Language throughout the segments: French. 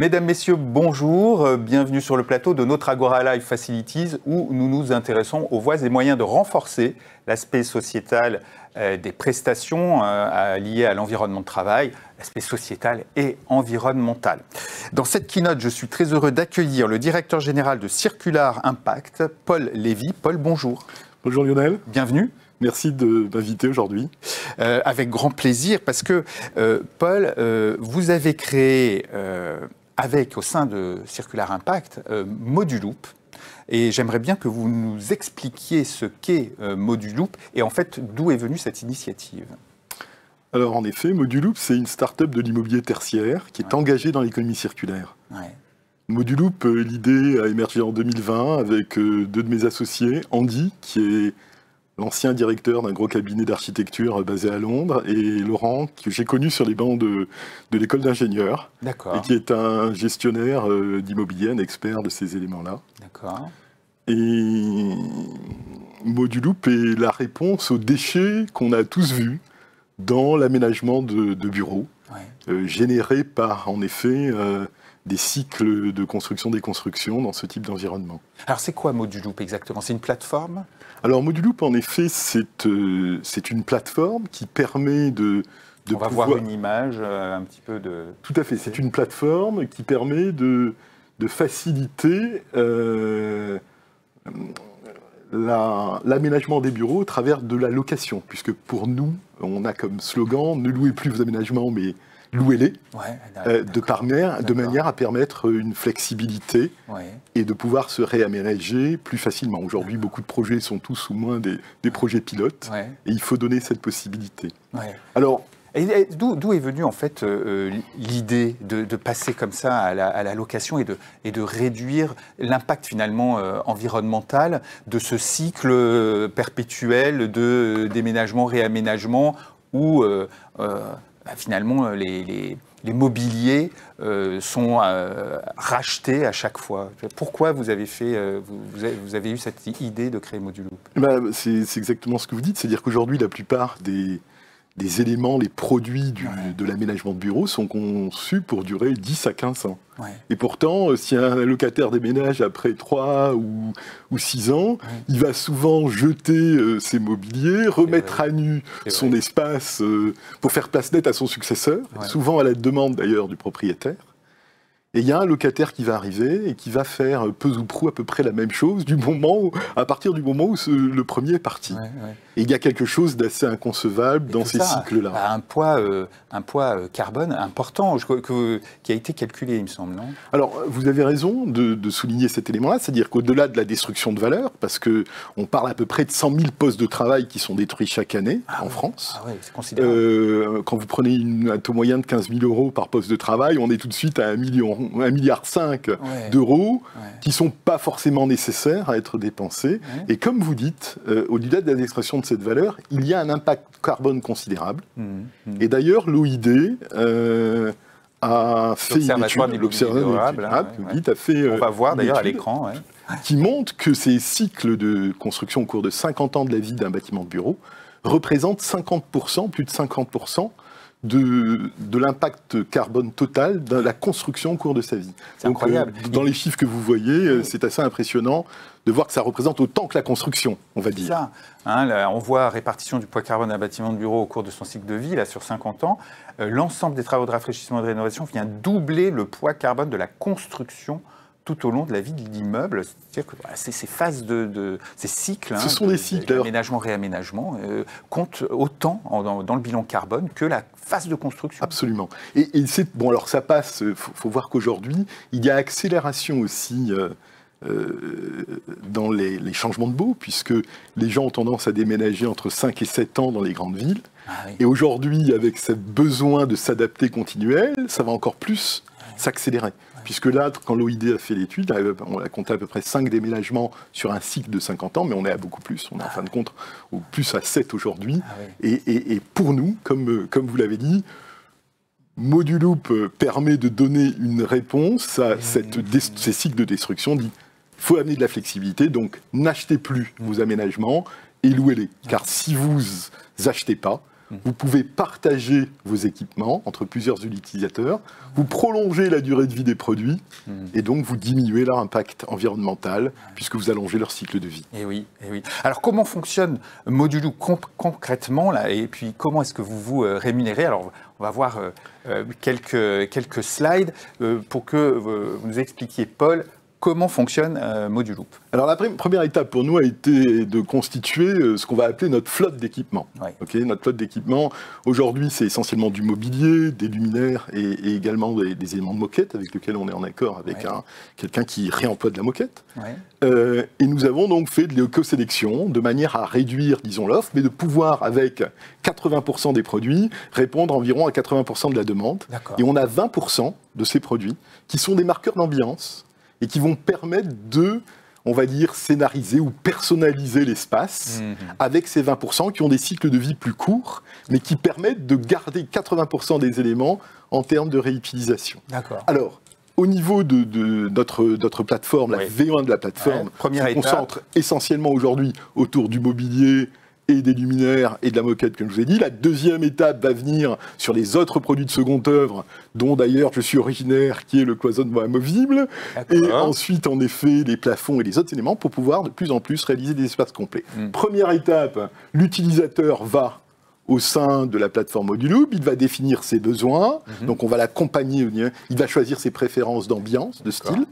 Mesdames, Messieurs, bonjour. Bienvenue sur le plateau de notre Agora Life Facilities où nous nous intéressons aux voies et moyens de renforcer l'aspect sociétal des prestations liées à l'environnement de travail, l'aspect sociétal et environnemental. Dans cette keynote, je suis très heureux d'accueillir le directeur général de Circular Impact, Paul Lévy. Paul, bonjour. Bonjour Lionel. Bienvenue. Merci de m'inviter aujourd'hui. Avec grand plaisir, parce que Paul, vous avez créé, au sein de Circular Impact, Moduloop. Et j'aimerais bien que vous nous expliquiez ce qu'est Moduloop et en fait d'où est venue cette initiative. Alors en effet, Moduloop, c'est une start-up de l'immobilier tertiaire qui est engagée dans l'économie circulaire. Ouais. Moduloop, l'idée a émergé en 2020 avec deux de mes associés, Andy, qui est l'ancien directeur d'un gros cabinet d'architecture basé à Londres, et Laurent, que j'ai connu sur les bancs de l'école d'ingénieurs, et qui est un gestionnaire d'immobilier, un expert de ces éléments-là. D'accord. Et Moduloop est la réponse aux déchets qu'on a tous vus dans l'aménagement de bureaux, générés par, en effet, des cycles de construction-déconstruction dans ce type d'environnement. Alors c'est quoi Moduloop exactement? C'est une plateforme? Alors Moduloop, en effet, c'est une plateforme qui permet de On va voir une image un petit peu de... Tout à fait, c'est une plateforme qui permet de faciliter l'aménagement des bureaux au travers de la location, puisque pour nous, on a comme slogan « Ne louez plus vos aménagements, mais louez-les de manière à permettre une flexibilité et de pouvoir se réaménager plus facilement. Aujourd'hui, beaucoup de projets sont tous ou moins des projets pilotes, et il faut donner cette possibilité. Alors, et d'où est venue en fait l'idée de passer comme ça à la location et de réduire l'impact finalement environnemental de ce cycle perpétuel de déménagement, réaménagement où finalement les mobiliers sont rachetés à chaque fois. Pourquoi vous avez eu cette idée de créer Moduloop? C'est exactement ce que vous dites, c'est-à-dire qu'aujourd'hui la plupart des éléments, les produits de l'aménagement de bureau sont conçus pour durer 10 à 15 ans. Et pourtant, si un locataire déménage après 3 ou 6 ans, il va souvent jeter ses mobiliers, remettre à nu son espace pour faire place nette à son successeur, souvent à la demande d'ailleurs du propriétaire. Et il y a un locataire qui va arriver et qui va faire peu ou prou à peu près la même chose à partir du moment où le premier est parti. Et il y a quelque chose d'assez inconcevable dans ces cycles-là. Un poids carbone important qui a été calculé, il me semble, non? Alors, vous avez raison de souligner cet élément-là, c'est-à-dire qu'au-delà de la destruction de valeur, parce qu'on parle à peu près de 100 000 postes de travail qui sont détruits chaque année en France. C'est considérable. Quand vous prenez un taux moyen de 15 000 euros par poste de travail, on est tout de suite à 1,5 milliard d'euros qui ne sont pas forcément nécessaires à être dépensés. Et comme vous dites, au-delà de la destruction de cette valeur, il y a un impact carbone considérable. Et d'ailleurs, l'OID a fait une étude, l'Observatoire a fait on va voir d'ailleurs à l'écran, qui montre que ces cycles de construction au cours de 50 ans de la vie d'un bâtiment de bureau représentent 50%, plus de 50%, de l'impact carbone total de la construction au cours de sa vie. C'est incroyable. Dans les chiffres que vous voyez, c'est assez impressionnant de voir que ça représente autant que la construction, on va dire. Ça, là, on voit répartition du poids carbone d'un bâtiment de bureau au cours de son cycle de vie, là, sur 50 ans. L'ensemble des travaux de rafraîchissement et de rénovation vient doubler le poids carbone de la construction tout au long de la vie de l'immeuble. C'est-à-dire que ces phases ces cycles, ce sont des cycles, aménagement, réaménagement, comptent autant dans le bilan carbone que la phase de construction. Absolument. Et alors ça passe, faut voir qu'aujourd'hui, il y a accélération aussi dans les changements de baux, puisque les gens ont tendance à déménager entre 5 et 7 ans dans les grandes villes. Et aujourd'hui, avec ce besoin de s'adapter continuel, ça va encore plus s'accélérer. Puisque là, quand l'OID a fait l'étude, on a compté à peu près 5 déménagements sur un cycle de 50 ans, mais on est à beaucoup plus. On est en fin de compte plus à 7 aujourd'hui. Et pour nous, comme vous l'avez dit, Moduloop permet de donner une réponse à ces cycles de destruction. Il faut amener de la flexibilité, donc n'achetez plus vos aménagements et louez-les. Car si vous achetez pas, Vous pouvez partager vos équipements entre plusieurs utilisateurs, vous prolongez la durée de vie des produits et donc vous diminuez leur impact environnemental puisque vous allongez leur cycle de vie. Et oui, et oui. Alors comment fonctionne Moduloop concrètement là, et puis comment est-ce que vous vous rémunérez? Alors on va voir quelques slides pour que vous nous expliquiez, Paul, comment fonctionne Moduloop. Alors la première étape pour nous a été de constituer ce qu'on va appeler notre flotte d'équipements. Ouais. Okay, notre flotte d'équipements, aujourd'hui c'est essentiellement du mobilier, des luminaires et également des éléments de moquette avec lesquels on est en accord avec quelqu'un qui réemploie de la moquette. Ouais. Et nous avons donc fait de l'éco-sélection de manière à réduire, disons, l'offre, mais de pouvoir, avec 80% des produits, répondre environ à 80% de la demande. Et on a 20% de ces produits qui sont des marqueurs d'ambiance et qui vont permettre de, on va dire, scénariser ou personnaliser l'espace avec ces 20% qui ont des cycles de vie plus courts, mais qui permettent de garder 80% des éléments en termes de réutilisation. Alors, au niveau de notre plateforme, la V1 de la plateforme, on se concentre essentiellement aujourd'hui autour du mobilier et des luminaires et de la moquette, comme je vous ai dit. La deuxième étape va venir sur les autres produits de seconde œuvre, dont d'ailleurs je suis originaire, qui est le cloisonnement amovible. Et ensuite, en effet, les plafonds et les autres éléments pour pouvoir de plus en plus réaliser des espaces complets. Première étape, l'utilisateur va au sein de la plateforme Moduloop, il va définir ses besoins, donc on va l'accompagner, il va choisir ses préférences d'ambiance, de style,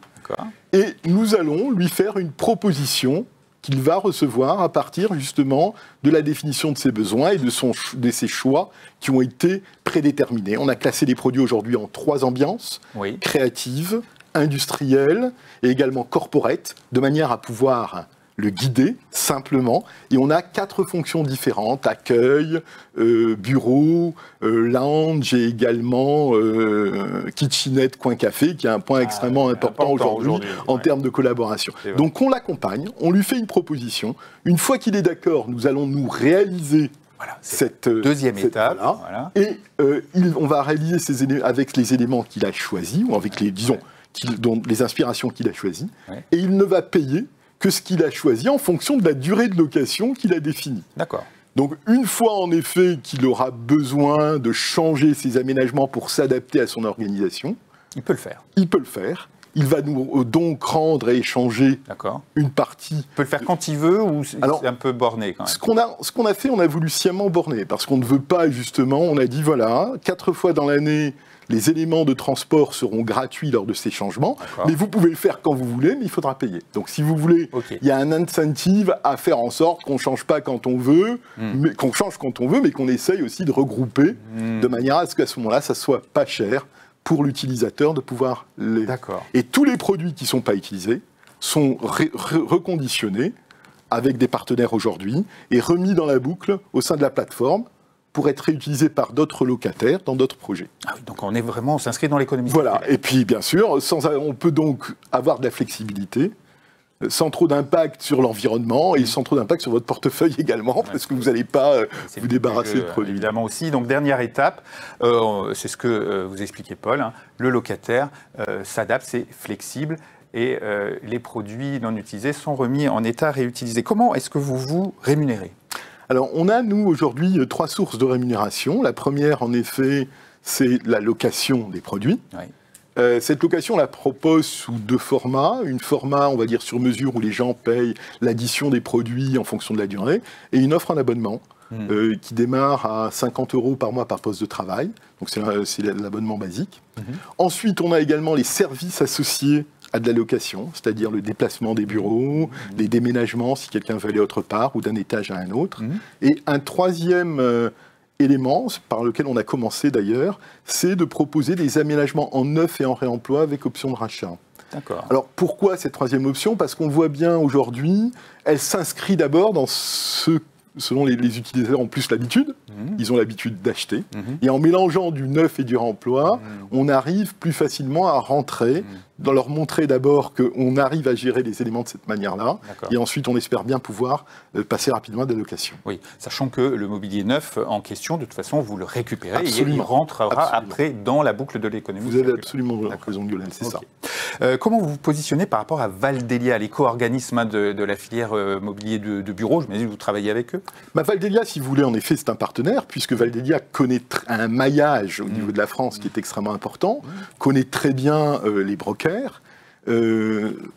et nous allons lui faire une proposition qu'il va recevoir à partir justement de la définition de ses besoins et de ses choix qui ont été prédéterminés. On a classé les produits aujourd'hui en 3 ambiances, créatives, industrielles et également corporate, de manière à pouvoir le guider simplement. Et on a 4 fonctions différentes: accueil, bureau, lounge et également kitchenette, coin café, qui est un point extrêmement important aujourd'hui en termes de collaboration. Donc on l'accompagne, on lui fait une proposition. Une fois qu'il est d'accord, nous allons nous réaliser cette deuxième étape. Et on va réaliser ces avec les éléments qu'il a choisis, ou avec les, disons, les inspirations qu'il a choisies. Et il ne va payer que ce qu'il a choisi en fonction de la durée de location qu'il a définie. D'accord. Donc, une fois en effet qu'il aura besoin de changer ses aménagements pour s'adapter à son organisation, il peut le faire. Il peut le faire. Il va nous donc rendre et échanger une partie. Il peut le faire quand il veut ou c'est un peu borné quand même? Ce qu'on a fait, on a voulu sciemment borner parce qu'on ne veut pas justement, on a dit voilà, 4 fois dans l'année, les éléments de transport seront gratuits lors de ces changements, mais vous pouvez le faire quand vous voulez, mais il faudra payer. Donc si vous voulez, il y a un incentive à faire en sorte qu'on ne change pas quand on veut, mais qu'on change quand on veut, mais qu'on essaye aussi de regrouper de manière à ce qu'à ce moment-là, ça soit pas cher pour l'utilisateur de pouvoir les... Et tous les produits qui ne sont pas utilisés sont reconditionnés avec des partenaires aujourd'hui et remis dans la boucle au sein de la plateforme pour être réutilisé par d'autres locataires dans d'autres projets. Donc on s'inscrit dans l'économie. Voilà, et puis bien sûr, on peut donc avoir de la flexibilité, sans trop d'impact sur l'environnement et sans trop d'impact sur votre portefeuille également, parce que vous n'allez pas vous débarrasser de produits. Évidemment aussi. Donc dernière étape, c'est ce que vous expliquez Paul, le locataire s'adapte, c'est flexible, et les produits non utilisés sont remis en état réutilisé. Comment est-ce que vous vous rémunérez ? Alors, on a, nous, aujourd'hui, 3 sources de rémunération. La première, en effet, c'est la location des produits. Cette location, on la propose sous 2 formats. Une format, on va dire, sur mesure, où les gens payent l'addition des produits en fonction de la durée, et une offre en abonnement qui démarre à 50 € par mois par poste de travail. Donc, c'est l'abonnement basique. Ensuite, on a également les services associés à de la location, c'est-à-dire le déplacement des bureaux, les déménagements si quelqu'un veut aller autre part ou d'un étage à un autre. Et un troisième élément, par lequel on a commencé d'ailleurs, c'est de proposer des aménagements en neuf et en réemploi avec option de rachat. Alors pourquoi cette troisième option ? Parce qu'on le voit bien aujourd'hui, elle s'inscrit d'abord dans ce selon les utilisateurs ont plus l'habitude, ils ont l'habitude d'acheter. Et en mélangeant du neuf et du réemploi, on arrive plus facilement à rentrer leur montrer d'abord qu'on arrive à gérer les éléments de cette manière-là, et ensuite on espère bien pouvoir passer rapidement à des locations. Oui, sachant que le mobilier neuf en question, de toute façon, vous le récupérez et il rentrera après dans la boucle de l'économie. Vous avez absolument raison, Guiolaine, c'est ça. Comment vous vous positionnez par rapport à Valdelia, l'éco-organisme de la filière mobilier de bureau? Je me dis que vous travaillez avec eux. Valdelia, si vous voulez, en effet, c'est un partenaire, puisque Valdelia connaît un maillage au niveau de la France qui est extrêmement important, connaît très bien les brokers.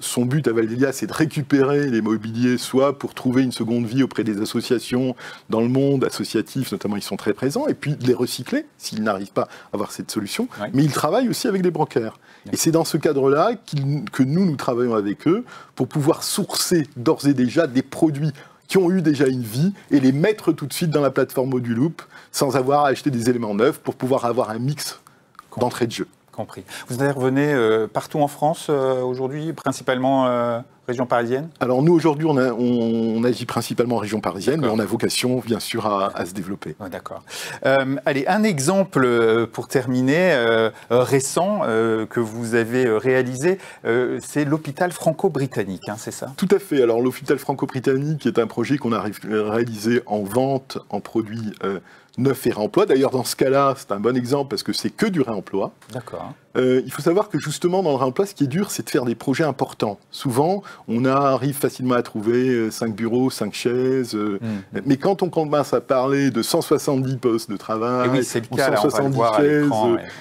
Son but à Valdelia, c'est de récupérer les mobiliers, soit pour trouver une seconde vie auprès des associations dans le monde associatif, notamment ils sont très présents, et puis de les recycler s'ils n'arrivent pas à avoir cette solution. Ouais. Mais ils travaillent aussi avec des brokers. Et c'est dans ce cadre-là que nous travaillons avec eux pour pouvoir sourcer d'ores et déjà des produits qui ont eu déjà une vie et les mettre tout de suite dans la plateforme Moduloop sans avoir à acheter des éléments neufs pour pouvoir avoir un mix d'entrée de jeu. Compris. Vous intervenez partout en France aujourd'hui, principalement région parisienne? Alors nous aujourd'hui on agit principalement en région parisienne, mais on a vocation bien sûr à se développer. Oh, d'accord. Allez, un exemple pour terminer, récent, que vous avez réalisé, c'est l'hôpital franco-britannique, hein, c'est ça? Tout à fait. Alors l'hôpital franco-britannique est un projet qu'on a réalisé en vente en produits neuf et réemploi. D'ailleurs, dans ce cas-là, c'est un bon exemple parce que c'est que du réemploi. D'accord. Il faut savoir que justement, dans le réemploi, ce qui est dur, c'est de faire des projets importants. Souvent, on arrive facilement à trouver 5 bureaux, 5 chaises. Mais quand on commence à parler de 170 postes de travail, oui, c'est le cas, 170 là, chaises,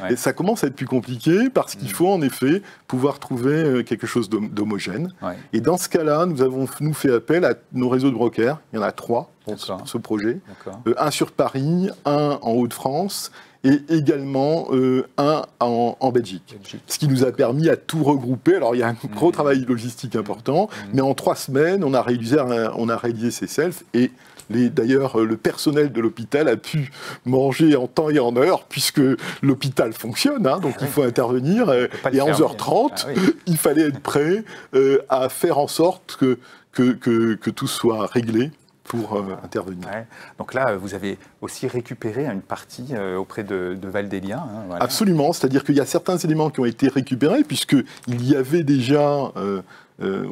et ça commence à être plus compliqué parce qu'il faut en effet pouvoir trouver quelque chose d'homogène. Ouais. Et dans ce cas-là, nous avons fait appel à nos réseaux de brokers. Il y en a 3 pour ce projet. Un sur Paris, un en Hauts-de-France, et également un en Belgique. Ce qui nous a permis à tout regrouper. Alors il y a un gros travail logistique important, mais en 3 semaines, on a réalisé ces selfs, et d'ailleurs, le personnel de l'hôpital a pu manger en temps et en heure, puisque l'hôpital fonctionne, hein, donc il faut intervenir. Et à 11h30, il fallait être prêt à faire en sorte que tout soit réglé pour intervenir. Ouais. Donc là, vous avez aussi récupéré une partie auprès de Valdelia. Hein, voilà. Absolument, c'est-à-dire qu'il y a certains éléments qui ont été récupérés, puisqu'il y avait déjà du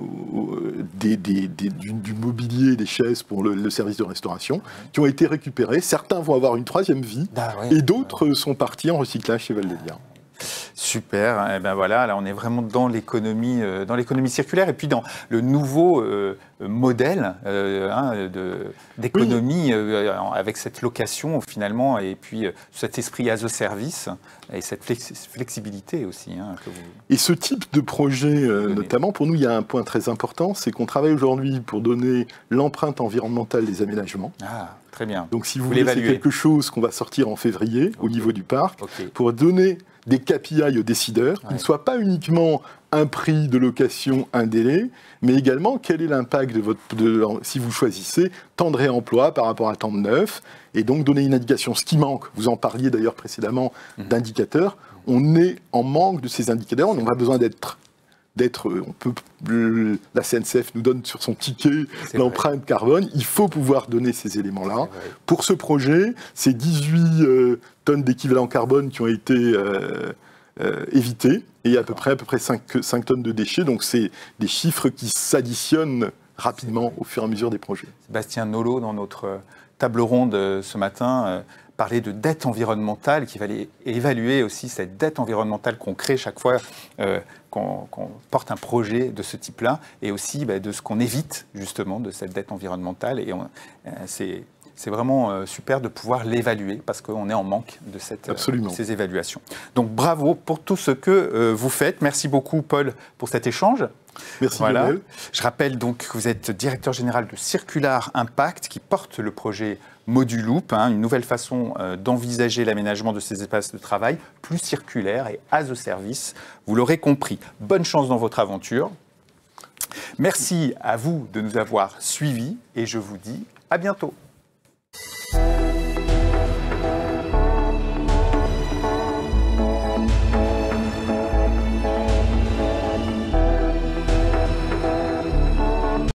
mobilier, des chaises pour le service de restauration, qui ont été récupérés. Certains vont avoir une 3e vie, et d'autres sont partis en recyclage chez Valdelia. Super, et ben voilà, là on est vraiment dans l'économie circulaire et puis dans le nouveau modèle d'économie avec cette location finalement et puis cet esprit as a service et cette flexibilité aussi. Hein, que vous et ce type de projet, notamment pour nous, il y a un point très important, c'est qu'on travaille aujourd'hui pour donner l'empreinte environnementale des aménagements. Ah, très bien. Donc si vous voulez, c'est quelque chose qu'on va sortir en février au niveau du parc pour donner des KPI aux décideurs, qui ne soient pas uniquement un prix de location, un délai, mais également quel est l'impact si vous choisissez temps de réemploi par rapport à temps de neuf, et donc donner une indication. Ce qui manque, vous en parliez d'ailleurs précédemment d'indicateurs, on est en manque de ces indicateurs, on a besoin la CNCF nous donne sur son ticket l'empreinte carbone, il faut pouvoir donner ces éléments-là. Pour ce projet, c'est 18 tonnes d'équivalent carbone qui ont été évitées, et à peu près 5 tonnes de déchets, donc c'est des chiffres qui s'additionnent rapidement au fur et à mesure des projets. Sébastien Nolot, dans notre table ronde ce matin, parlait de dette environnementale, qu'il fallait évaluer aussi cette dette environnementale qu'on crée chaque fois qu'on porte un projet de ce type-là, et aussi de ce qu'on évite justement de cette dette environnementale. Et c'est vraiment super de pouvoir l'évaluer parce qu'on est en manque de ces évaluations. Donc bravo pour tout ce que vous faites. Merci beaucoup Paul pour cet échange. Merci Lionel. Je rappelle donc que vous êtes directeur général de Circular Impact qui porte le projet Moduloop, une nouvelle façon d'envisager l'aménagement de ces espaces de travail, plus circulaire et as a service. Vous l'aurez compris. Bonne chance dans votre aventure. Merci à vous de nous avoir suivis et je vous dis à bientôt.